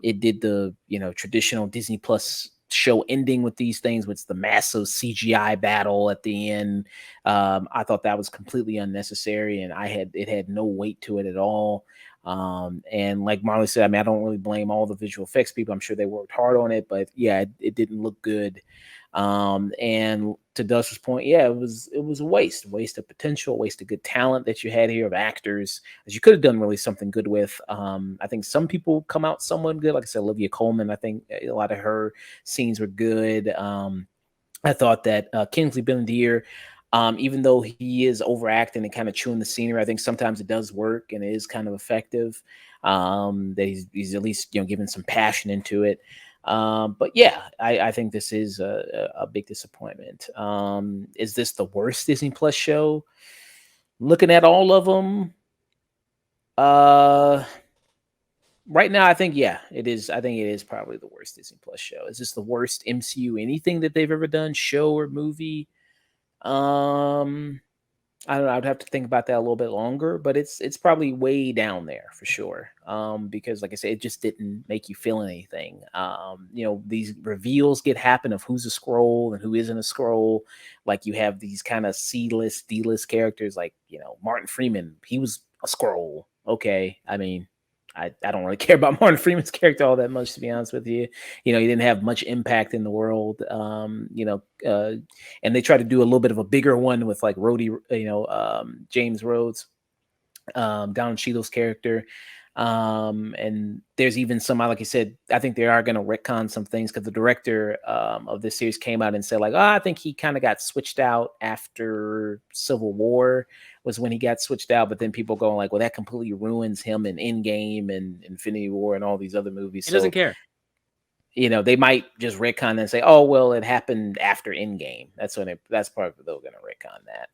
Speaker 1: It did the, traditional Disney Plus show ending with these things, with the massive CGI battle at the end. I thought that was completely unnecessary, and it had no weight to it at all. And like Marley said, I mean, I don't really blame all the visual effects people. I'm sure they worked hard on it, but yeah, it didn't look good. And to Dustin's point, yeah, it was a waste of potential, waste of good talent that you had here, of actors that you could have done really something good with. I think some people come out somewhat good. Like I said, Olivia Colman, I think a lot of her scenes were good. I thought that Kingsley Benadir, even though he is overacting and kind of chewing the scenery, I think sometimes it does work and it is kind of effective. That he's at least giving some passion into it. But yeah, I think this is a big disappointment. Is this the worst Disney Plus show? Looking at all of them, right now, I think it is. I think it is probably the worst Disney Plus show. Is this the worst MCU anything that they've ever done, show or movie? I don't know. I'd have to think about that a little bit longer, but it's probably way down there for sure. Because like I said, it just didn't make you feel anything. These reveals happen of who's a scroll and who isn't a scroll. Like, you have these kind of C-list, D-list characters, like, Martin Freeman, he was a scroll. Okay. I mean, I don't really care about Martin Freeman's character all that much, to be honest with you. He didn't have much impact in the world. And they tried to do a little bit of a bigger one with like Rhodey, James Rhodes, Don Cheadle's character. And there's even some, like I said, I think they are going to retcon some things, because the director of this series came out and said, like, I think he kind of got switched out after Civil War was when he got switched out. But then people going like, well, that completely ruins him in Endgame and Infinity War and all these other movies.
Speaker 2: He doesn't care.
Speaker 1: They might just retcon and say, oh, well, it happened after Endgame. That's probably they're going to retcon that.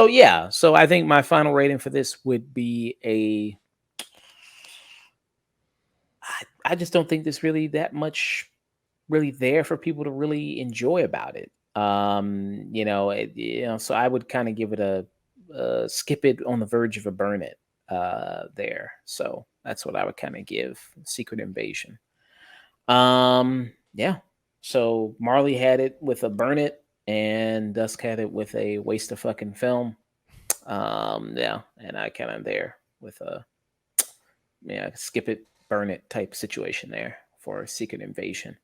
Speaker 2: Yeah.
Speaker 1: So I think my final rating for this would be I just don't think there's really that much really there for people to really enjoy about it. So I would kind of give it a skip it, on the verge of a burn it there. So that's what I would kind of give Secret Invasion. Yeah. So Marley had it with a burn it, and Dusk had it with a waste of fucking film. Yeah, and I kind of there with a skip it, burn it type situation there for Secret Invasion.